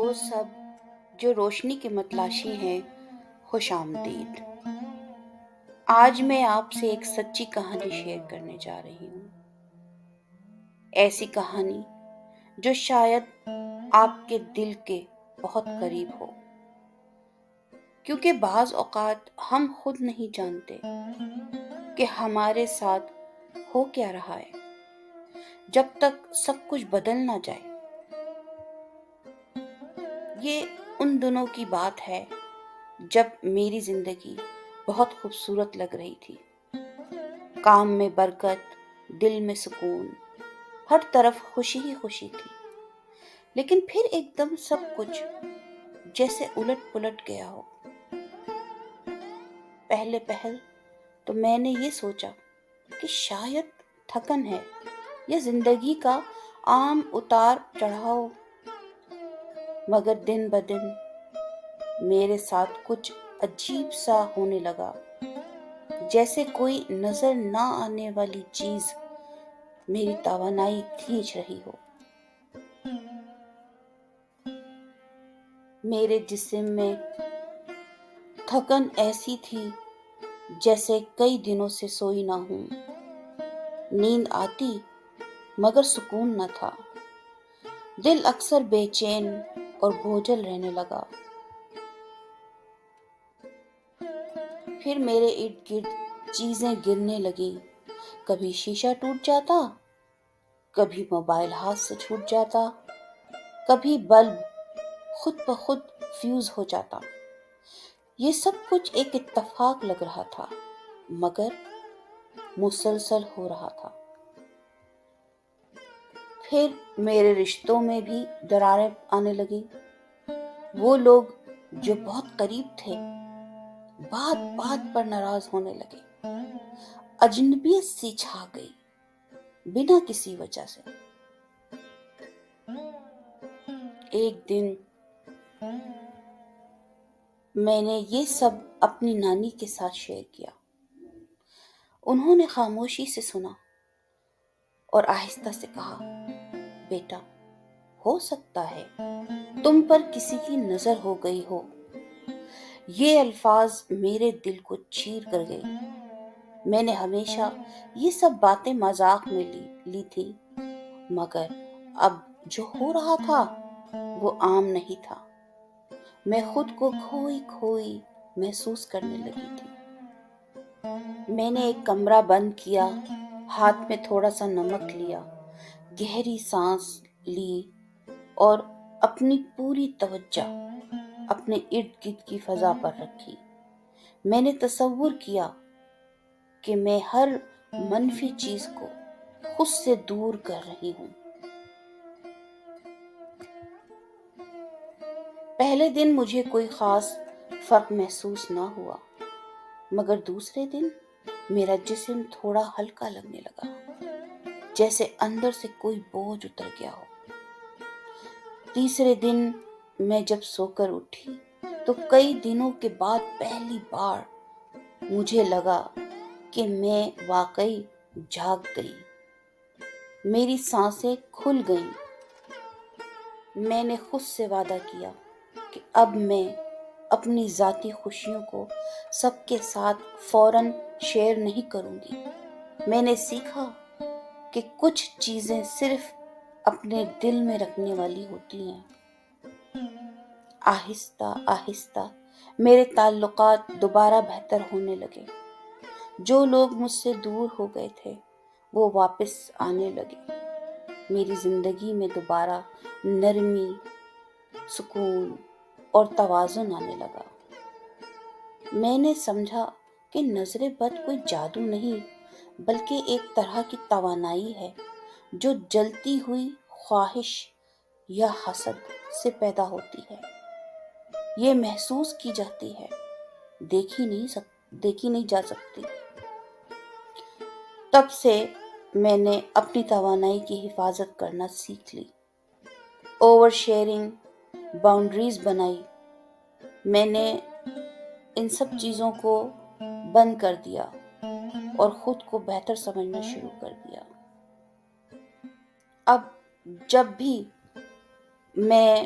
وہ سب جو روشنی کے متلاشی ہیں، خوش آمدید۔ آج میں آپ سے ایک سچی کہانی شیئر کرنے جا رہی ہوں۔ ایسی کہانی جو شاید آپ کے دل کے بہت قریب ہو، کیونکہ بعض اوقات ہم خود نہیں جانتے کہ ہمارے ساتھ ہو کیا رہا ہے جب تک سب کچھ بدل نہ جائے۔ یہ ان دنوں کی بات ہے جب میری زندگی بہت خوبصورت لگ رہی تھی، کام میں برکت، دل میں سکون، ہر طرف خوشی ہی خوشی تھی۔ لیکن پھر ایک دم سب کچھ جیسے الٹ پلٹ گیا ہو۔ پہلے پہل تو میں نے یہ سوچا کہ شاید تھکن ہے یا زندگی کا عام اتار چڑھاؤ، مگر دن بدن میرے ساتھ کچھ عجیب سا ہونے لگا، جیسے کوئی نظر نہ آنے والی چیز میری توانائی کھینچ رہی ہو۔ میرے جسم میں تھکن ایسی تھی جیسے کئی دنوں سے سوئی نہ ہوں۔ نیند آتی مگر سکون نہ تھا۔ دل اکثر بے چین اور بوجھل رہنے لگا۔ پھر میرے ارد گرد چیزیں گرنے لگیں، کبھی شیشہ ٹوٹ جاتا، کبھی موبائل ہاتھ سے چھوٹ جاتا، کبھی بلب خود بخود فیوز ہو جاتا۔ یہ سب کچھ ایک اتفاق لگ رہا تھا، مگر مسلسل ہو رہا تھا۔ پھر میرے رشتوں میں بھی دراریں آنے لگی۔ وہ لوگ جو بہت قریب تھے، بات بات پر ناراض ہونے لگے۔ اجنبیت سی چھا گئی بنا کسی وجہ سے۔ ایک دن میں نے یہ سب اپنی نانی کے ساتھ شیئر کیا۔ انہوں نے خاموشی سے سنا اور آہستہ سے کہا، بیٹا، ہو سکتا ہے تم پر کسی کی نظر ہو گئی ہو۔ یہ الفاظ میرے دل کو چیر کر گئی۔ میں نے ہمیشہ یہ سب باتیں مذاق میں لی تھی، مگر اب جو ہو رہا تھا وہ عام نہیں تھا۔ میں خود کو کھوئی کھوئی محسوس کرنے لگی تھی۔ میں نے ایک کمرہ بند کیا، ہاتھ میں تھوڑا سا نمک لیا، گہری سانس لی اور اپنی پوری توجہ اپنے ارد گرد کی فضا پر رکھی۔ میں نے تصور کیا کہ میں ہر منفی چیز کو خود سے دور کر رہی ہوں۔ پہلے دن مجھے کوئی خاص فرق محسوس نہ ہوا، مگر دوسرے دن میرا جسم تھوڑا ہلکا لگنے لگا، جیسے اندر سے کوئی بوجھ اتر گیا ہو۔ تیسرے دن میں جب سو کر اٹھی تو کئی دنوں کے بعد پہلی بار مجھے لگا کہ میں واقعی جاگ گئی۔ میری سانسیں کھل گئیں۔ میں نے خود سے وعدہ کیا کہ اب میں اپنی ذاتی خوشیوں کو سب کے ساتھ فوراً شیئر نہیں کروں گی۔ میں نے سیکھا کہ کچھ چیزیں صرف اپنے دل میں رکھنے والی ہوتی ہیں۔ آہستہ آہستہ میرے تعلقات دوبارہ بہتر ہونے لگے۔ جو لوگ مجھ سے دور ہو گئے تھے وہ واپس آنے لگے۔ میری زندگی میں دوبارہ نرمی، سکون اور توازن آنے لگا۔ میں نے سمجھا کہ نظر بد کوئی جادو نہیں، بلکہ ایک طرح کی توانائی ہے جو جلتی ہوئی خواہش یا حسد سے پیدا ہوتی ہے۔ یہ محسوس کی جاتی ہے، دیکھی نہیں جا سکتی۔ تب سے میں نے اپنی توانائی کی حفاظت کرنا سیکھ لی۔ اوور شیئرنگ، باؤنڈریز بنائی۔ میں نے ان سب چیزوں کو بند کر دیا اور خود کو بہتر سمجھنا شروع کر دیا۔ اب جب بھی میں